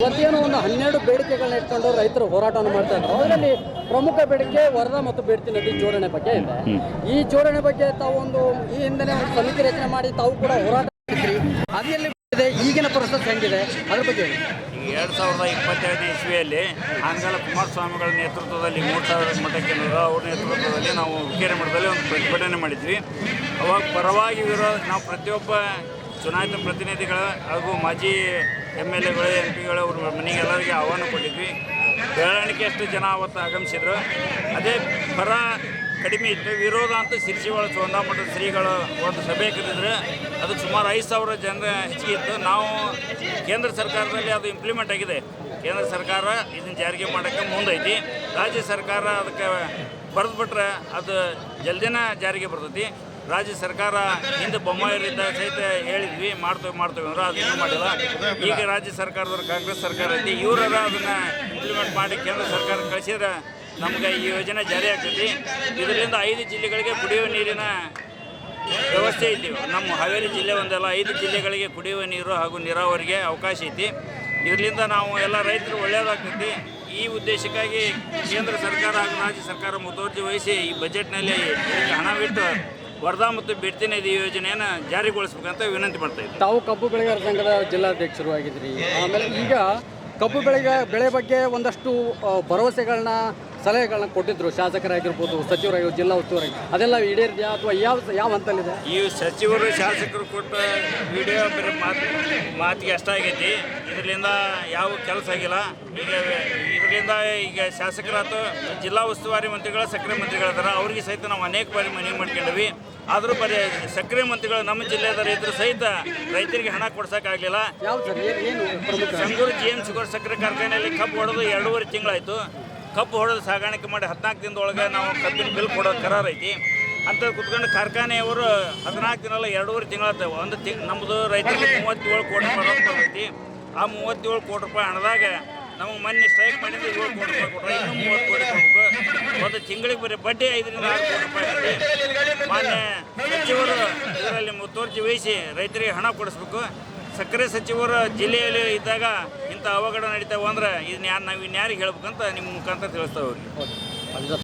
ಇವತ್ತೇನು ಒಂದು 12 ಬೇಡಿಕೆಗಳನ್ನ ಇಟ್ಕೊಂಡು ರೈತರು ಹೋರಾಟವನ್ನು ಮಾಡ್ತಾ ಇದ್ದಾರೆ. ಅದರಲ್ಲಿ ಪ್ರಮುಖ ಬೇಡಿಕೆ ವರದಾ ಮತ್ತು ಬೇಡ್ತಿ ನದಿ ಜೋಡಣೆ ಬಗ್ಗೆ ಇದೆ. ಈ ಜೋಡಣೆ ಬಗ್ಗೆ ತಾವು ಈ ಹಿಂದೆ ಒಂದು ಸಮಿತಿ ರಚನೆ ಮಾಡಿ ತಾವು ಕೂಡ ಹೋರಾಟ ಮಾಡಿದ್ರಿ. ಅದು ಎಲ್ಲಿ ಇದೆ, ಈಗಿನ ಪರಿಸ್ಥಿತಿ ಹೆಂಗಿದೆ ಅದ್ರ ಬಗ್ಗೆ ಹೇಳಿ. 2022 ಇಸ್ವಿಯಲ್ಲಿ ಹಾಂಗಲ ಕುಮಾರಸ್ವಾಮಿಗಳ ನೇತೃತ್ವದಲ್ಲಿ 3000 ಮಠಕ್ಕೆ ಅವ್ರ ನೇತೃತ್ವದಲ್ಲಿ ನಾವು ಹುಕ್ಕೇರಿ ಮಠದಲ್ಲಿ ಒಂದು ಪ್ರತಿಭಟನೆ ಮಾಡಿದ್ವಿ. ಅವಾಗ ಪರವಾಗಿ ನಾವು ಪ್ರತಿಯೊಬ್ಬ ಚುನಾಯಿತ ಪ್ರತಿನಿಧಿಗಳ ಹಾಗೂ ಮಾಜಿ MLAಗಳು MP ಗಳು ಅವ್ರ ಮನೆಗೆ ಎಲ್ಲರಿಗೆ ಆಹ್ವಾನ ಕೊಟ್ಟಿದ್ವಿ. ಬೆಳವಣಿಗೆ ಎಷ್ಟು ಜನ ಅವತ್ತು ಆಗಮಿಸಿದ್ರು. ಅದೇ ಪರ ಕಡಿಮೆ ಇತ್ತು, ವಿರೋಧ ಅಂತ ಶಿರ್ಸಿವಾಳ ಮಠದ ಶ್ರೀಗಳು ಒಂದು ಸಭೆ ಕರೆದಿದ್ರೆ ಅದು ಸುಮಾರು 5000 ಜನರ ಹೆಚ್ಚಿಗೆ ಇತ್ತು. ನಾವು ಕೇಂದ್ರ ಸರ್ಕಾರದಲ್ಲಿ ಅದು ಇಂಪ್ಲಿಮೆಂಟ್ ಆಗಿದೆ. ಕೇಂದ್ರ ಸರ್ಕಾರ ಇದನ್ನು ಜಾರಿಗೆ ಮಾಡೋಕ್ಕೆ ಮುಂದೈತಿ. ರಾಜ್ಯ ಸರ್ಕಾರ ಅದಕ್ಕೆ ಬರೆದ್ಬಿಟ್ರೆ ಅದು ಜಲ್ದಿನ ಜಾರಿಗೆ ಬರ್ತೈತಿ. ರಾಜ್ಯ ಸರ್ಕಾರ ಹಿಂದೆ ಬೊಮ್ಮಾಯಿರಿಂದ ಸಹಿತ ಹೇಳಿದ್ವಿ ಮಾಡ್ತೇವೆ ಅಂದ್ರೆ ಅದನ್ನು ಮಾಡಿಲ್ಲ. ಈಗ ರಾಜ್ಯ ಸರ್ಕಾರದವ್ರು ಕಾಂಗ್ರೆಸ್ ಸರ್ಕಾರ ಐತಿ, ಇವರ ಅದನ್ನು ಇಂಪ್ಲಿಮೆಂಟ್ ಮಾಡಿ ಕೇಂದ್ರ ಸರ್ಕಾರ ಕಳಿಸಿದ್ರೆ ನಮ್ಗೆ ಈ ಯೋಜನೆ ಜಾರಿ ಆಗ್ತೈತಿ. ಇದರಿಂದ 5 ಜಿಲ್ಲೆಗಳಿಗೆ ಕುಡಿಯುವ ನೀರಿನ ವ್ಯವಸ್ಥೆ ಐತಿ. ನಮ್ಮ ಹಾವೇರಿ ಜಿಲ್ಲೆ ಒಂದೆಲ್ಲ 5 ಜಿಲ್ಲೆಗಳಿಗೆ ಕುಡಿಯುವ ನೀರು ಹಾಗೂ ನೀರಾವರಿಗೆ ಅವಕಾಶ ಐತಿ. ಇದರಿಂದ ನಾವು ಎಲ್ಲ ರೈತರು ಒಳ್ಳೆಯದಾಗ್ತೈತಿ. ಈ ಉದ್ದೇಶಕ್ಕಾಗಿ ಕೇಂದ್ರ ಸರ್ಕಾರ ಹಾಗೂ ರಾಜ್ಯ ಸರ್ಕಾರ ಮುತುವರ್ಜಿ ವಹಿಸಿ ಈ ಬಜೆಟ್ನಲ್ಲಿ ಹಣವಿಟ್ಟು ವರದಾ ಮತ್ತು ಬೇಡ್ತಿ ನದಿ ಯೋಜನೆಯನ್ನು ಜಾರಿಗೊಳಿಸ್ಬೇಕಂತ ವಿನಂತಿ ಮಾಡ್ತಾ ಇದ್ದೀವಿ. ತಾವು ಕಬ್ಬು ಬೆಳೆಗಾರರ ಸಂಘದ ಜಿಲ್ಲಾಧ್ಯಕ್ಷರು ಆಗಿದ್ರಿ. ಆಮೇಲೆ ಈಗ ಕಬ್ಬು ಬೆಳೆ ಬಗ್ಗೆ ಒಂದಷ್ಟು ಭರವಸೆಗಳನ್ನ ಸಲಹೆಗಳನ್ನ ಕೊಟ್ಟಿದ್ರು, ಶಾಸಕರಾಗಿರ್ಬೋದು, ಸಚಿವರಾಗಿರ್ಬೋದು, ಜಿಲ್ಲಾ ಉಸ್ತುವಾರಿ. ಅದೆಲ್ಲ ಈಡೇರಿದೆಯಾ ಅಥವಾ ಯಾವ ಹಂತಲ್ಲಿದೆ? ಈ ಸಚಿವರು ಶಾಸಕರು ಕೊಟ್ಟ ವಿಡಿಯೋ ಬೇರೆ ಮಾತಿಗೆ ಅಷ್ಟಾಗೈತಿ. ಇದರಿಂದ ಯಾವ ಕೆಲಸ ಆಗಿಲ್ಲ. ಈಗ ಶಾಸಕರಾತು ಜಿಲ್ಲಾ ಉಸ್ತುವಾರಿ ಮಂತ್ರಿಗಳು, ಸಕ್ಕರೆ ಮಂತ್ರಿಗಳಿದ್ದಾರೆ. ಅವ್ರಿಗೆ ಸಹಿತ ನಾವು ಅನೇಕ ಬಾರಿ ಮನವಿ ಮಾಡ್ಕೊಂಡ್ವಿ. ಆದರೂ ಬರೀ ಸಕ್ಕರೆ ಮಂತ್ರಿಗಳು ನಮ್ಮ ಜಿಲ್ಲೆಯ ರೈತರು ಸಹಿತ ರೈತರಿಗೆ ಹಣ ಕೊಡ್ಸೋಕ್ಕಾಗಲಿಲ್ಲ. ಸಂಗೂರು GM ಶುಗರ್ ಸಕ್ಕರೆ ಕಾರ್ಖಾನೆಯಲ್ಲಿ ಕಬ್ಬು ಹೊಡೆದು 2.5 ತಿಂಗಳಾಯಿತು. ಕಬ್ಬು ಹೊಡೆದು ಸಾಗಾಣಿಕೆ ಮಾಡಿ 14 ದಿನದೊಳಗೆ ನಾವು ಕಬ್ಬಿನ ಬಿಲ್ ಕೊಡೋದು ಕರಾರ್ ಐತಿ. ಅಂಥದ್ದು ಕುತ್ಕೊಂಡು ಕಾರ್ಖಾನೆಯವರು 14 ದಿನ ಅಲ್ಲ 2.5 ತಿಂಗಳಾಗ್ತವೆ. ನಮ್ಮದು ರೈತರಿಗೆ 37 ಕೋಟಿ ರೂಪಾಯಿ ಬರ್ತೈತಿ. ಆ 37 ಕೋಟಿ ರೂಪಾಯಿ ಹಣದಾಗ ನಮಗೆ ಮೊನ್ನೆ ಸ್ಟ್ರೈಕ್ ಮಾಡಿದ್ರೆ 7 ಕೋಟಿ ರೂಪಾಯಿ ಕೊಟ್ಟರೆ ಇನ್ನೂ 30 ಕೋಟಿ ಕೊಡಬೇಕು. ಒಂದು ತಿಂಗಳಿಗೆ ಬರೀ ಬಡ್ಡಿ 5 ರಿಂದ 6 ಕೋಟಿ ರೂಪಾಯಿ ಐತಿ. ಮಾನ್ಯ ಸಚಿವರು ಇದರಲ್ಲಿ ಮುತುವರ್ಜಿ ವಹಿಸಿ ರೈತರಿಗೆ ಹಣ ಕೊಡಿಸ್ಬೇಕು. ಸಕ್ಕರೆ ಸಚಿವರು ಜಿಲ್ಲೆಯಲ್ಲಿ ಇದ್ದಾಗ ಇಂಥ ಅವಘಡ ನಡೀತಾವೆ ಅಂದ್ರೆ ನಾವು ಇನ್ಯಾರಿಗೆ ಹೇಳ್ಬೇಕಂತ ನಿಮ್ಮ ಮುಖಾಂತರ ತಿಳಿಸ್ತಾವೆ ಅವ್ರಿಗೆ.